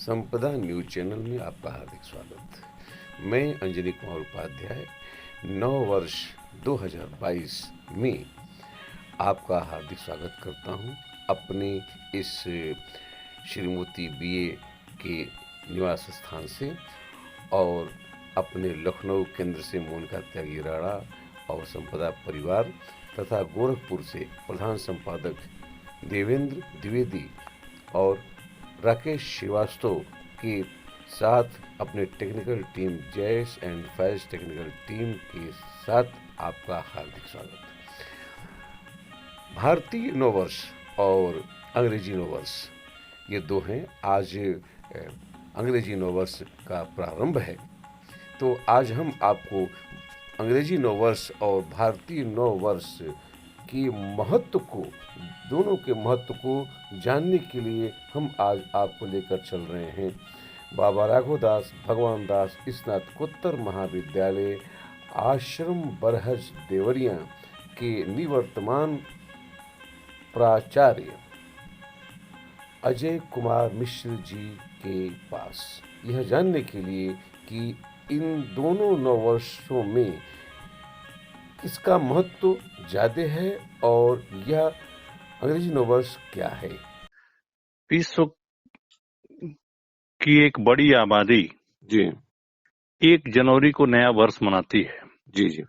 संपदा news channel में आपका हार्दिक स्वागत। मैं अंजनी कुमार उपाध्याय 9 वर्ष 2022 में आपका हार्दिक स्वागत करता हूं अपने इस श्रीमती बीए के निवास स्थान से और अपने लखनऊ केंद्र से मोनिका त्यागी राणा और संपदा परिवार तथा गोरखपुर से प्रधान संपादक देवेंद्र द्विवेदी और राकेश श्रीवास्तव के साथ अपने टेक्निकल टीम जैस एंड फैज टेक्निकल टीम के साथ आपका हार्दिक स्वागत। भारतीय नववर्ष और अंग्रेजी नववर्ष ये दो हैं। आज अंग्रेजी नववर्ष का प्रारंभ है, तो आज हम आपको अंग्रेजी नववर्ष और भारतीय नववर्ष की महत्व को, दोनों के महत्व को जानने के लिए हम आज आपको लेकर चल रहे हैं बाबा राघवदास भगवान दास स्नातकोत्तर महाविद्यालय आश्रम बरहज देवरिया के निवर्तमान प्राचार्य अजय कुमार मिश्र जी के पास, यह जानने के लिए कि इन दोनों नववर्षों में किसका महत्व ज्यादा है और यह अंग्रेजी नववर्ष क्या है। विश्व की एक बड़ी आबादी जी 1 जनवरी को नया वर्ष मनाती है। जी जी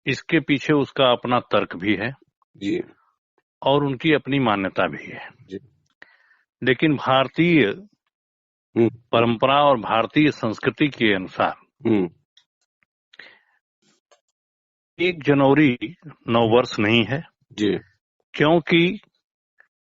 इसके पीछे उसका अपना तर्क भी है जी और उनकी अपनी मान्यता भी है जी। लेकिन भारतीय परंपरा और भारतीय संस्कृति के अनुसार 1 जनवरी नववर्ष नहीं है जी, क्योंकि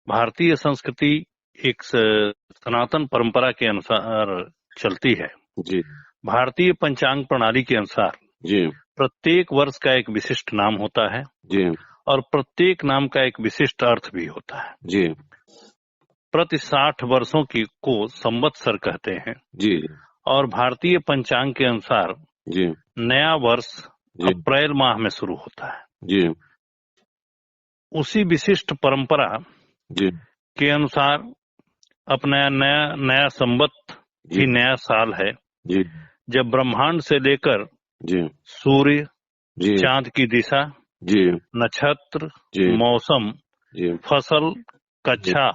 भारतीय संस्कृति एक सनातन परंपरा के अनुसार चलती है। जी भारतीय पंचांग प्रणाली के अनुसार जी प्रत्येक वर्ष का एक विशिष्ट नाम होता है जी और प्रत्येक नाम का एक विशिष्ट अर्थ भी होता है। जी प्रति 60 वर्षों को संवत्सर कहते हैं जी और भारतीय पंचांग के अनुसार जी नया वर्ष जी अप्रैल माह में शुरू होता है। जी उसी विशिष्ट परंपरा जी के अनुसार अपना नया संवत ही नया साल है, जी जब ब्रह्मांड से लेकर जी सूर्य, जी चांद की दिशा, जी नक्षत्र, जी मौसम, जी फसल, कक्षा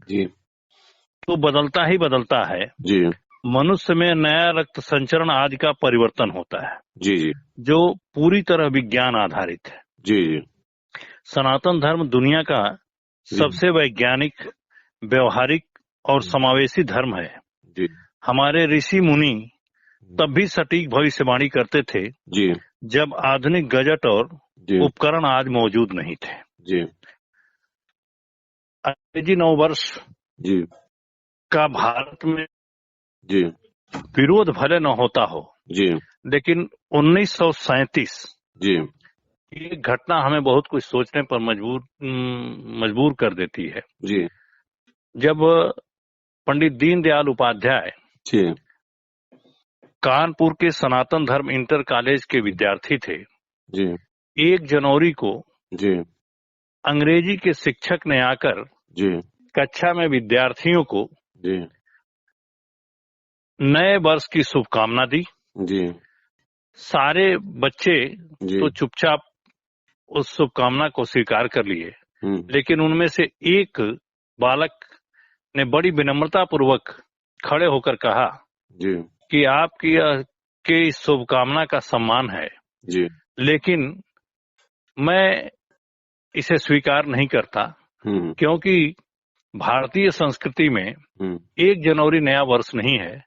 जी तो बदलता ही बदलता है। जी मनुष्य में नया रक्त संचरण आदि का परिवर्तन होता है जी जी जो पूरी तरह विज्ञान आधारित है। जी जी सनातन धर्म दुनिया का सबसे वैज्ञानिक, व्यवहारिक और समावेशी धर्म है। जी हमारे ऋषि मुनि तब भी सटीक भविष्यवाणी करते थे जी जब आधुनिक गजट और जी उपकरण आज मौजूद नहीं थे। जी अंग्रेजी नववर्ष जी का भारत में जी विरोध भले न होता हो, जी लेकिन 1937 जी की घटना हमें बहुत कुछ सोचने पर मजबूर कर देती है। जी जब पंडित दीनदयाल उपाध्याय जी कानपुर के सनातन धर्म इंटर कॉलेज के विद्यार्थी थे, जी 1 जनवरी को जी अंग्रेजी के शिक्षक ने आकर जी कक्षा में विद्यार्थियों को जी नए वर्ष की शुभकामना दी। जी सारे बच्चे जी तो चुपचाप उस शुभकामना को स्वीकार कर लिए, लेकिन उनमें से एक बालक ने बड़ी विनम्रता पूर्वक खड़े होकर कहा जी कि आपकी के इस शुभकामना का सम्मान है, जी लेकिन मैं इसे स्वीकार नहीं करता क्योंकि भारतीय संस्कृति में 1 जनवरी नया वर्ष नहीं है,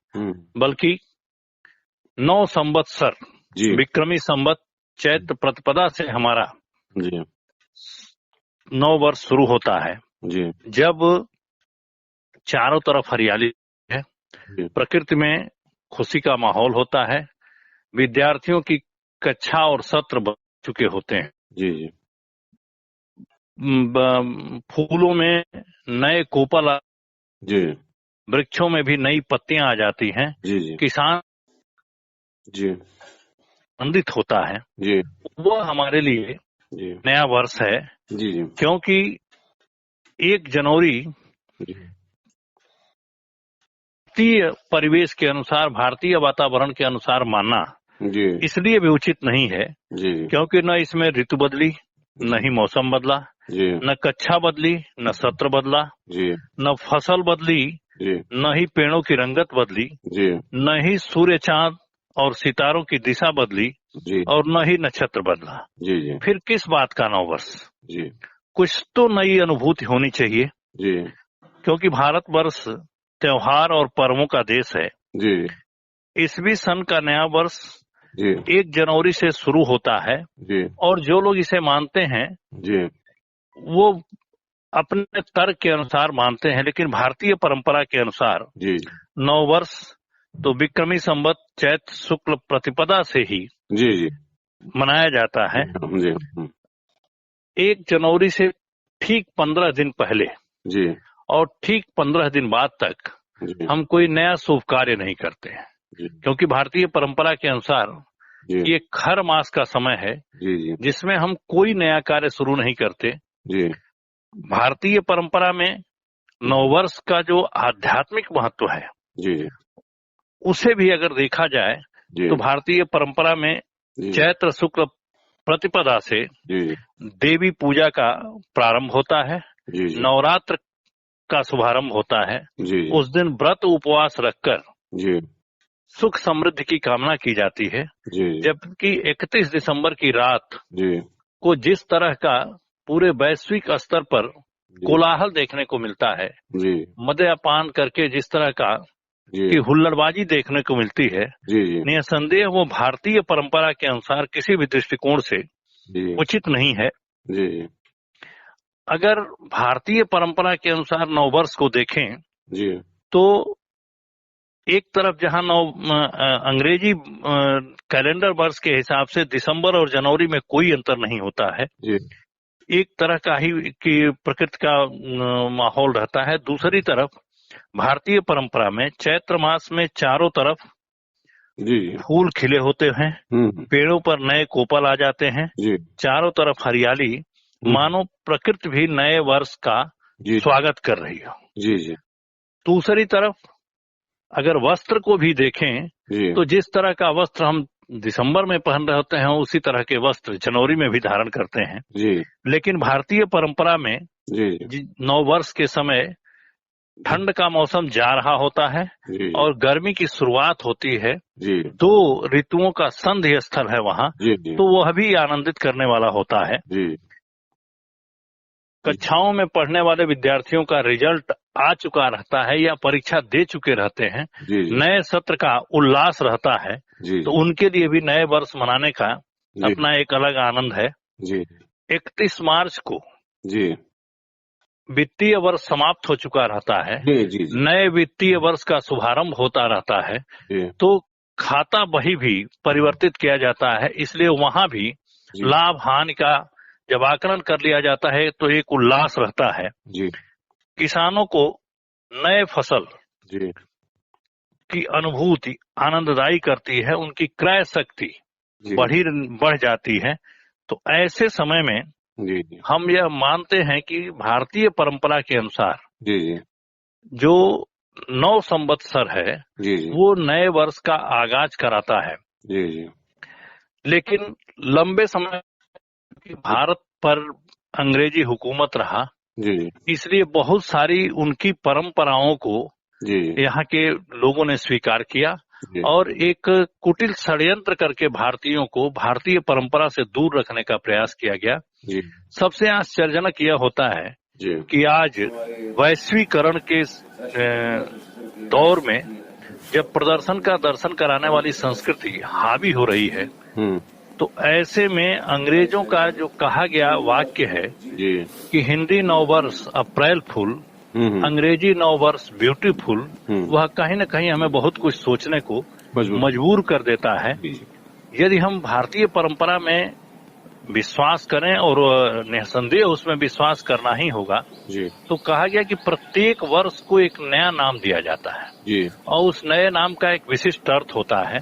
बल्कि 9 संवत्सर विक्रमी संवत चैत्र प्रतिपदा से हमारा जी नव वर्ष शुरू होता है, जी जब चारों तरफ हरियाली है, प्रकृति में खुशी का माहौल होता है, विद्यार्थियों की कक्षा और सत्र बन चुके होते हैं, जी जी फूलों में नए कोपल, जी वृक्षों में भी नई पत्तियां आ जाती हैं, जी जी किसान जी आनंदित होता है। जी वो हमारे लिए जी नया वर्ष है, जी जी क्योंकि 1 जनवरी जी भारतीय परिवेश के अनुसार, भारतीय वातावरण के अनुसार मानना जी इसलिए भी उचित नहीं है जी क्योंकि न इसमें ऋतु बदली, न ही मौसम बदला, जी न कक्षा बदली, न सत्र बदला, जी न फसल बदली, जी न ही पेड़ों की रंगत बदली, जी न ही सूर्य चांद और सितारों की दिशा बदली जी और न ही नक्षत्र बदला। जी जी फिर किस बात का नववर्ष? जी कुछ तो नई अनुभूति होनी चाहिए जी क्योंकि भारतवर्ष त्योहार और पर्वों का देश है। जी ईसवी सन का नया वर्ष जी 1 जनवरी से शुरू होता है जी और जो लोग इसे मानते हैं जी वो अपने तर्क के अनुसार मानते हैं, लेकिन भारतीय परंपरा के अनुसार जी नववर्ष तो विक्रमी संवत चैत्र शुक्ल प्रतिपदा से ही जी जी मनाया जाता है। जी 1 जनवरी से ठीक 15 दिन पहले जी और ठीक 15 दिन बाद तक जी हम कोई नया शुभ कार्य नहीं करते हैं जी क्योंकि भारतीय परंपरा के अनुसार जी ये खर मास का समय है जी जी जिसमें हम कोई नया कार्य शुरू नहीं करते। जी भारतीय परंपरा में नववर्ष का जो आध्यात्मिक महत्व है जी जी उसे भी अगर देखा जाए जी तो भारतीय परंपरा में जी चैत्र शुक्ल प्रतिपदा से जी देवी पूजा का प्रारंभ होता है, जी जी नवरात्र का शुभारंभ होता है। जी उस दिन व्रत उपवास रखकर जी सुख समृद्धि की कामना की जाती है, जी जबकि 31 दिसंबर की रात जी को जिस तरह का पूरे वैश्विक स्तर पर कोलाहल देखने को मिलता है, जी मद्यपान करके जिस तरह का जी की हुल्लड़बाजी देखने को मिलती है, जी जी निसंदेह वो भारतीय परंपरा के अनुसार किसी भी दृष्टिकोण से जी उचित नहीं है। जी अगर भारतीय परंपरा के अनुसार नववर्ष को देखें जी तो एक तरफ जहां अंग्रेजी कैलेंडर वर्ष के हिसाब से दिसंबर और जनवरी में कोई अंतर नहीं होता है, जी एक तरह का ही की प्रकृति का माहौल रहता है। दूसरी तरफ भारतीय परंपरा में चैत्र मास में चारों तरफ जी फूल खिले होते हैं, पेड़ों पर नए कोपल आ जाते हैं, जी चारों तरफ हरियाली, मानो प्रकृति भी नए वर्ष का जी स्वागत कर रही हो। जी जी दूसरी तरफ अगर वस्त्र को भी देखें जी तो जिस तरह का वस्त्र हम दिसंबर में पहन रहे होते हैं उसी तरह के वस्त्र जनवरी में भी धारण करते हैं, जी लेकिन भारतीय परंपरा में जी नव वर्ष के समय ठंड का मौसम जा रहा होता है जी और गर्मी की शुरुआत होती है। जी 2 ऋतुओं का संधि स्थल है वहां, जी जी तो वह भी आनंदित करने वाला होता है। जी कक्षाओं में पढ़ने वाले विद्यार्थियों का रिजल्ट आ चुका रहता है या परीक्षा दे चुके रहते हैं, जी नए सत्र का उल्लास रहता है, जी तो उनके लिए भी नए वर्ष मनाने का जी अपना एक अलग आनंद है। जी 31 मार्च को जी वित्तीय वर्ष समाप्त हो चुका रहता है, जी जी नए वित्तीय वर्ष का शुभारंभ होता रहता है, जी तो खाता बही भी परिवर्तित किया जाता है, इसलिए वहां भी लाभ हानि का जब आकलन कर लिया जाता है तो एक उल्लास रहता है। जी किसानों को नए फसल जी की अनुभूति आनंददायी करती है, उनकी क्रय शक्ति बढ़ जाती है। तो ऐसे समय में जी हम यह मानते हैं कि भारतीय परंपरा के अनुसार जी जो 9 संवत्सर है जी वो नए वर्ष का आगाज कराता है। जी जी लेकिन लंबे समय भारत पर अंग्रेजी हुकूमत रहा, जी इसलिए बहुत सारी उनकी परंपराओं को जी यहाँ के लोगों ने स्वीकार किया और एक कुटिल षड्यंत्र करके भारतीयों को भारतीय परंपरा से दूर रखने का प्रयास किया गया। जी सबसे आश्चर्यजनक यह होता है जी कि आज वैश्वीकरण के दौर में जब प्रदर्शन का दर्शन कराने वाली संस्कृति हावी हो रही है, तो ऐसे में अंग्रेजों का जो कहा गया वाक्य है कि हिंदी नववर्ष अप्रैल फूल, अंग्रेजी नववर्ष ब्यूटीफुल, वह कहीं न कहीं हमें बहुत कुछ सोचने को मजबूर कर देता है। यदि हम भारतीय परंपरा में विश्वास करें और निसंदेह उसमें विश्वास करना ही होगा, तो कहा गया कि प्रत्येक वर्ष को एक नया नाम दिया जाता है और उस नए नाम का एक विशिष्ट अर्थ होता है।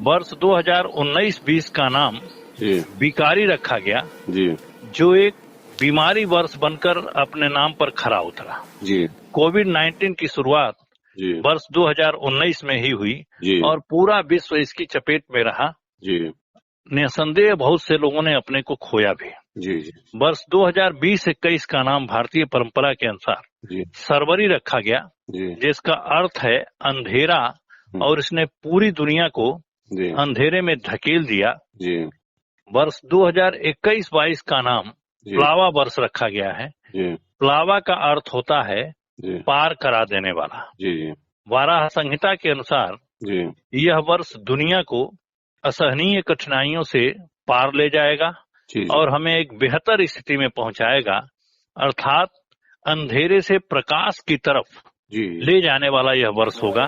वर्ष 2019-20 का नाम विकारी रखा गया, जो एक बीमारी वर्ष बनकर अपने नाम पर खरा उतरा। कोविड-19 की शुरुआत वर्ष 2019 में ही हुई और पूरा विश्व इसकी चपेट में रहा। निसंदेह बहुत से लोगों ने अपने को खोया भी। वर्ष 2020-21 का नाम भारतीय परंपरा के अनुसार सरवरी रखा गया, जिसका अर्थ है अंधेरा, और इसने पूरी दुनिया को अंधेरे में धकेल दिया। वर्ष 2021-22 का नाम प्लावा वर्ष रखा गया है। प्लावा का अर्थ होता है पार करा देने वाला। वाराह संहिता के अनुसार यह वर्ष दुनिया को असहनीय कठिनाइयों से पार ले जाएगा और हमें एक बेहतर स्थिति में पहुंचाएगा, अर्थात अंधेरे से प्रकाश की तरफ ले जाने वाला यह वर्ष होगा।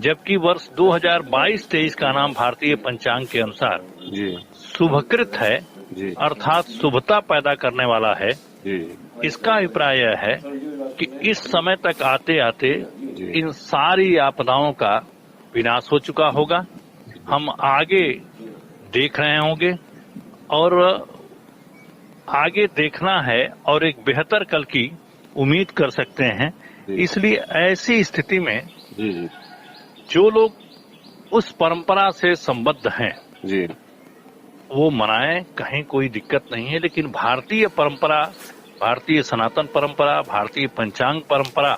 जबकि वर्ष 2022-23 का नाम भारतीय पंचांग के अनुसार शुभकृत है, अर्थात शुभता पैदा करने वाला है। इसका अभिप्राय यह है कि इस समय तक आते आते इन सारी आपदाओं का विनाश हो चुका होगा। हम आगे देख रहे होंगे और आगे देखना है और एक बेहतर कल की उम्मीद कर सकते हैं। इसलिए ऐसी स्थिति में जो लोग उस परंपरा से संबद्ध हैं वो मनाएं, कहीं कोई दिक्कत नहीं है। लेकिन भारतीय परंपरा, भारतीय सनातन परंपरा, भारतीय पंचांग परंपरा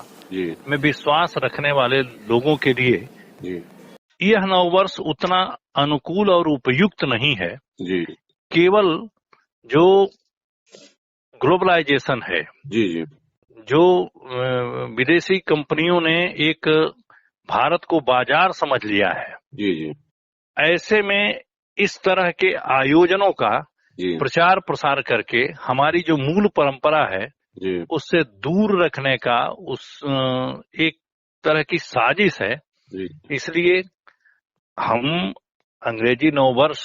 में विश्वास रखने वाले लोगों के लिए यह नववर्ष उतना अनुकूल और उपयुक्त नहीं है। केवल जो ग्लोबलाइजेशन है, जो विदेशी कंपनियों ने एक भारत को बाजार समझ लिया है, ऐसे में इस तरह के आयोजनों का प्रचार प्रसार करके हमारी जो मूल परंपरा है उससे दूर रखने का एक तरह की साजिश है। इसलिए हम अंग्रेजी नववर्ष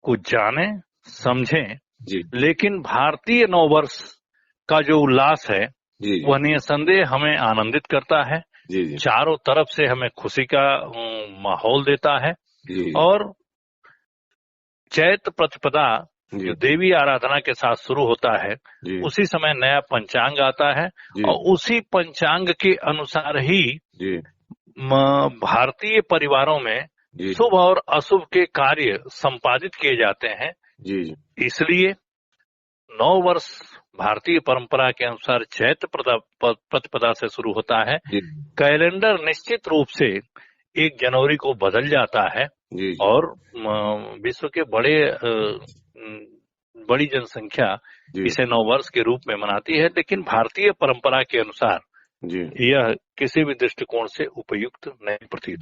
को जानें, समझें, लेकिन भारतीय नववर्ष का जो उल्लास है वह निसंदेह हमें आनंदित करता है, चारों तरफ से हमें खुशी का माहौल देता है। और चैत्र प्रतिपदा जो देवी आराधना के साथ शुरू होता है, उसी समय नया पंचांग आता है और उसी पंचांग के अनुसार ही भारतीय परिवारों में शुभ और अशुभ के कार्य संपादित किए जाते हैं। इसलिए नव वर्ष भारतीय परंपरा के अनुसार चैत्र प्रतिपदा से शुरू होता है। कैलेंडर निश्चित रूप से 1 जनवरी को बदल जाता है और विश्व के बड़ी जनसंख्या इसे नववर्ष के रूप में मनाती है। लेकिन भारतीय परंपरा के अनुसार यह किसी भी दृष्टिकोण से उपयुक्त नहीं प्रतीत